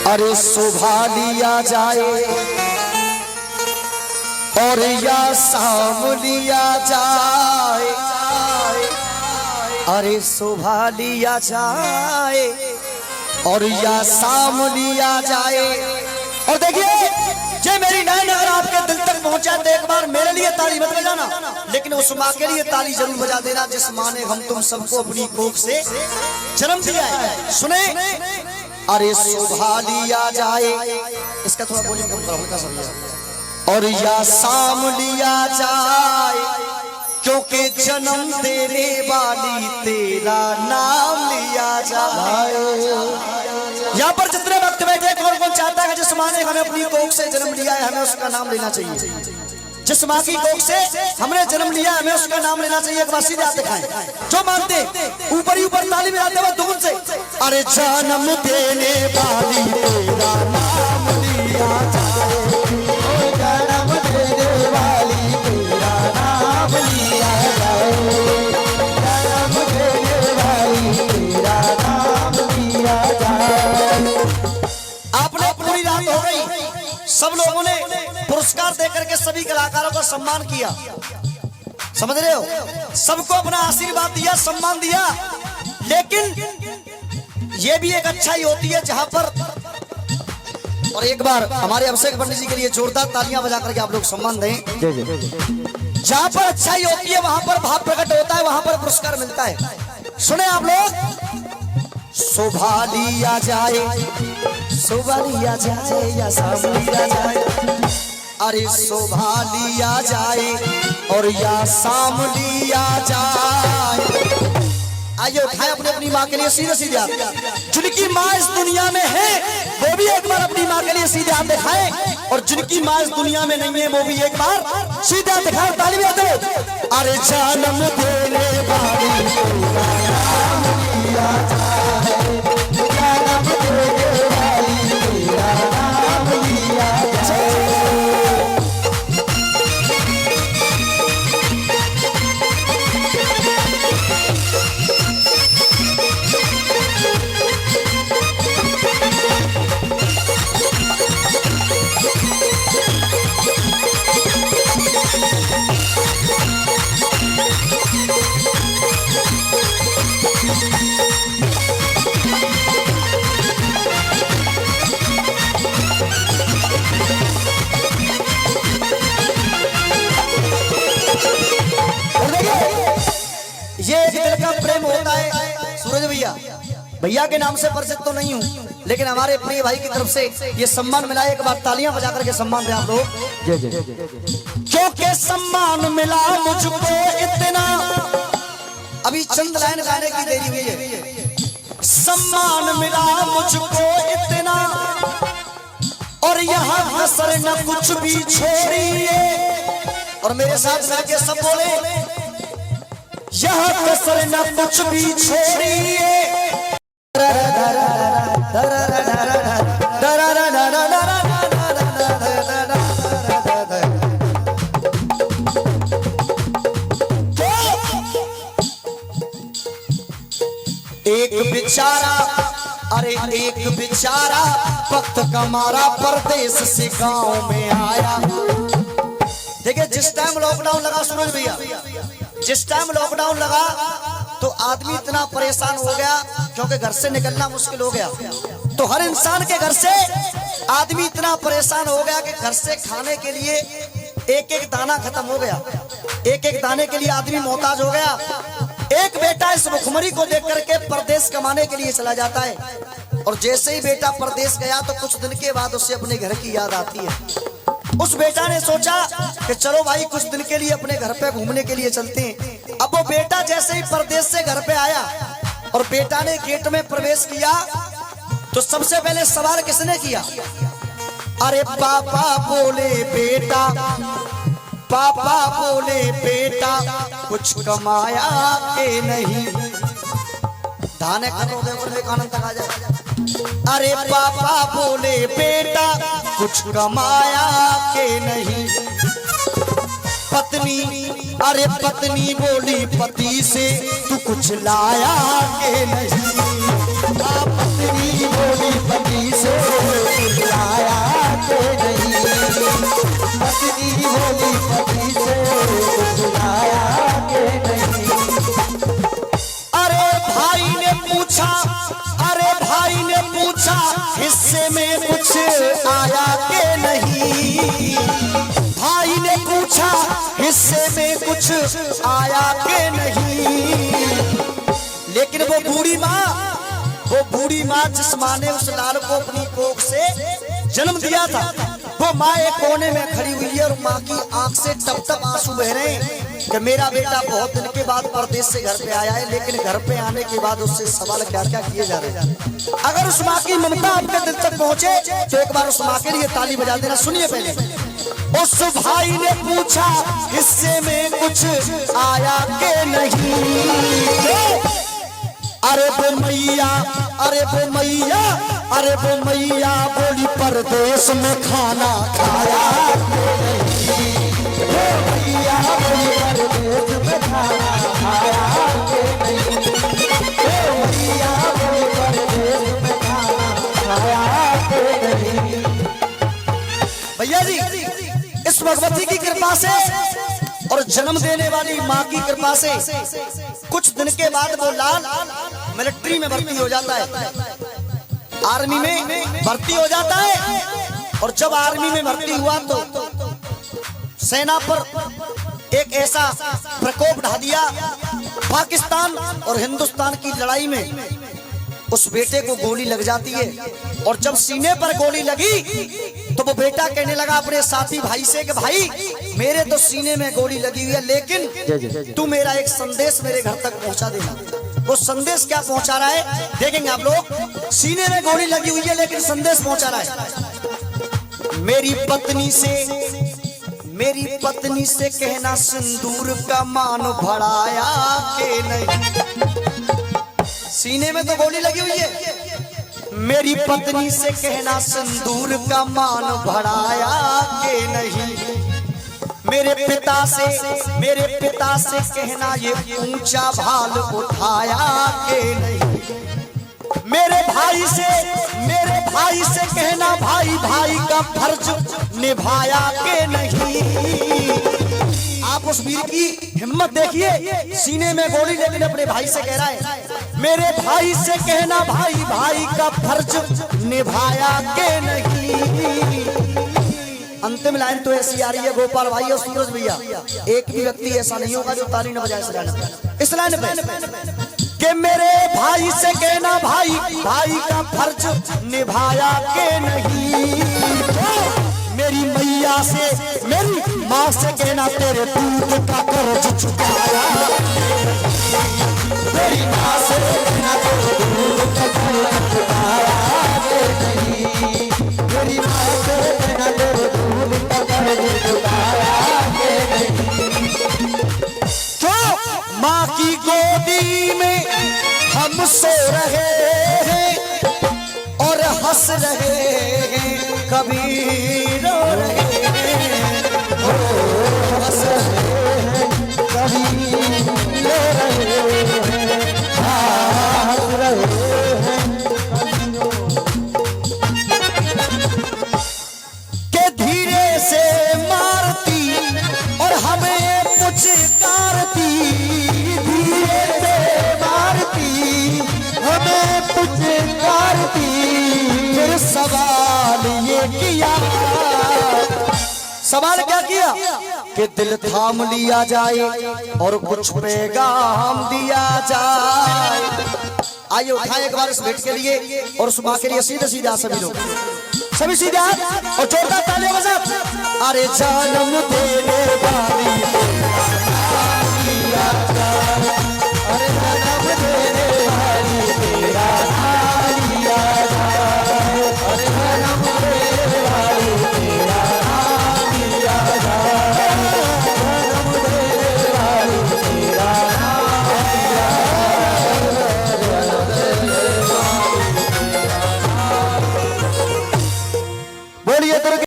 अरे शोभा लिया जाए और या शाम लिया जाए, अरे शोभा लिया जाए और या शाम लिया जाए। और देखिए जे मेरी लाइन अगर आपके दिल तक पहुंचा तो एक बार मेरे लिए ताली मत बजाना, लेकिन उस माँ के लिए ताली जरूर बजा देना जिस माँ ने हम तुम सबको अपनी कोख से जन्म दिया है। सुने, अरे शोभा लिया जाए, इसका थोड़ा वॉल्यूम कम करो हल्का सा, और या शाम लिया जाए क्योंकि जन्म देने वाली तेरा नाम लिया जाए। यहाँ पर जितने वक्त बैठे कौन कौन चाहता है जिस माँ ने हमें अपनी कोख से जन्म लिया है हमें उसका नाम लेना चाहिए। जिस माँ की कोख से हमने जन्म लिया हमें उसका नाम लेना चाहिए। एक बार सीधे हाथ दिखाएं जो मानते ऊपर ही ऊपर ताली बजाते हुए धुन से, अरे जन्म देने वाली तेरा नाम लिया जाए, जन्म देने वाली तेरा नाम लिया जाए, जन्म देने वाली तेरा नाम लिया जाए। आपने पूरी रात हो गई, सब लोगों ने पुरस्कार देकर के सभी कलाकारों का सम्मान किया, समझ रहे हो, सबको अपना आशीर्वाद दिया, सम्मान दिया, लेकिन ये भी एक अच्छाई होती है जहां पर, और एक बार हमारे अभिषेक पंडित जी के लिए जोरदार तालियां बजा करके आप लोग सम्मान दें। जहां पर अच्छाई होती है वहां पर भाव प्रकट होता है, वहां पर पुरस्कार मिलता है। सुने आप लोग, शोभा लिया जाए, शोभा लिया जाए या शाम लिया जाए, अरे शोभा लिया जाए और या शाम लिया जाए। आइए उठाए अपनी अपनी माँ के लिए सीधे सीधे हाथ, जिनकी माँ इस दुनिया में है वो भी एक बार अपनी माँ के लिए सीधे हाथ दिखाए, और जिनकी माँ इस दुनिया में नहीं है वो भी एक बार सीधे हाथ दिखाए, ताली बजाते। अरे जन्म देने वाली तेरा नाम लिया जाए, जन्म देने वाली तेरा नाम लिया जाए। ये एक दिल का प्रेम होता है। सूरज भैया के नाम से परिचित तो नहीं हूँ, लेकिन हमारे प्रिय भाई की तरफ से ये सम्मान मिला है। एक बार तालियां बजा करके सम्मान दें आप लोग। क्योंकि सम्मान मिला मुझको इतना, अभी चंद लाइन गाने की देरी हुई है। सम्मान मिला मुझको इतना और यहाँ कसर न कुछ भी छोड़िए, और मेरे साथ मिलके सब बोले, यहाँ कसर न कुछ भी छोड़िए। एक बेचारा, अरे एक बेचारा वक्त कमारा परदेश से गांव में आया। देखिए जिस टाइम लॉकडाउन लगा सूरज भैया, जिस टाइम लॉकडाउन लगा तो आदमी इतना परेशान हो गया क्योंकि घर से निकलना मुश्किल हो गया। तो हर इंसान के घर से आदमी इतना परेशान हो गया कि घर से खाने के लिए एक एक दाना खत्म हो गया, एक एक दाने के लिए आदमी मोहताज हो गया। एक बेटा इस भुखमरी को देख करके परदेश कमाने के लिए चला जाता है, और जैसे ही बेटा परदेश गया तो कुछ दिन के बाद उसे अपने घर की याद आती है। उस बेटा ने सोचा कि चलो भाई कुछ दिन के लिए अपने घर पे घूमने के लिए चलते हैं। अब वो बेटा जैसे ही परदेश से घर पे आया और बेटा ने गेट में प्रवेश किया तो सबसे पहले सवाल किसने किया? अरे पापा बोले बेटा, पापा बोले बेटा कुछ कमाया के नहीं। धाने खतों के आनंद तक आ जाए। अरे पापा बोले बेटा कुछ कमाया के नहीं। पत्नी, अरे पत्नी बोली पति से तू कुछ लाया के नहीं। पत्नी बोली पति से अरे भाई ने पूछा हिस्से में कुछ आया के नहीं, भाई ने पूछा हिस्से में कुछ आया के नहीं। लेकिन वो बूढ़ी माँ जिस माँ ने उस लाल को अपनी कोख से जन्म दिया था, वो माँ एक कोने में खड़ी हुई है और माँ की आंख से टप टप आंसू बह रहे हैं कि मेरा बेटा बहुत दिन के बाद परदेश से घर पे आया है, लेकिन घर पे आने के बाद उससे सवाल क्या क्या किए जा रहे हैं। अगर उस माँ की ममता आपके दिल तक पहुंचे तो एक बार उस माँ के लिए ताली बजा देना। सुनिए पहले। उस भाई ने पूछा हिस्से में कुछ आया के नहीं, अरे वो मैया, अरे वो मैया, अरे वो मैया बोली परदेश में खाना खाया के नहीं, वो मैया बोली परदेश में खाना खाया के नहीं, वो मैया बोली परदेश में खाना खाया के नहीं। भैया जी, इस भगवती की कृपा से और जन्म देने वाली माँ की कृपा से कुछ दिन के बाद वो लाल मिलिट्री में भर्ती हो जाता है, आर्मी में भर्ती हो जाता है। और जब आर्मी में भर्ती हुआ तो सेना पर एक ऐसा प्रकोप ढा दिया, पाकिस्तान और हिंदुस्तान की लड़ाई में उस बेटे को गोली लग जाती है। और जब सीने पर गोली लगी तो वो बेटा कहने लगा अपने साथी भाई से कि भाई मेरे तो सीने में गोली लगी हुई है, लेकिन तू मेरा एक संदेश मेरे घर तक पहुंचा देना। वो संदेश क्या पहुंचा रहा है देखेंगे आप लोग। सीने में गोली लगी हुई है लेकिन संदेश पहुंचा रहा है, मेरी पत्नी से कहना सिंदूर का मान बढ़ाया के नहीं। सीने में तो गोली लगी हुई है, मेरी पत्नी से कहना सिंदूर का मान बढ़ाया के नहीं। मेरे पिता से कहना ये ऊंचा भाल उठाया के नहीं। मेरे भाई से कहना भाई का फर्ज निभाया के नहीं। आप उस वीर की हिम्मत देखिए, सीने में गोली लेकिन अपने भाई से कह रहा है मेरे भाई से कहना भाई का फर्ज निभाया के नहीं। अंतिम लाइन तो ऐसी आ रही है गोपाल भाई और सूरज भैया, एक भी व्यक्ति ऐसा नहीं होगा जो ताली न बजाए इस लाइन पे कि मेरे भाई से कहना भाई का फर्ज निभाया के नहीं। मेरी मैया से, मेरी माँ से कहना तेरे दूध का कर्ज चुकाया, मेरी माँ से कहना तेरे दूध का कर्ज चुकाया के नहीं, मेरी माँ से कहना तेरे दूध का कर्ज चुकाया के नहीं। क्यों माँ की गोदी में हम सो रहे हैं और हंस रहे हैं, कभी रो रहे हैं, हंस रहे हैं, कभी रो रहे हैं, हंस रहे हैं, के धीरे से मारती और हमें पुचकारती, धीरे से मारती हमें पुचकारती। फिर सवाल ये किया, सवाल क्या किया कि दिल थाम लिया जाए और कुछ पैगाम दिया जाए। आइए उठाए एक बार इस भेंट के लिए और उस माँ के लिए सीधे सीधे सभी लोग, सभी सीधे और जोरदार तालियां बजा। अरे जन्म देने वाली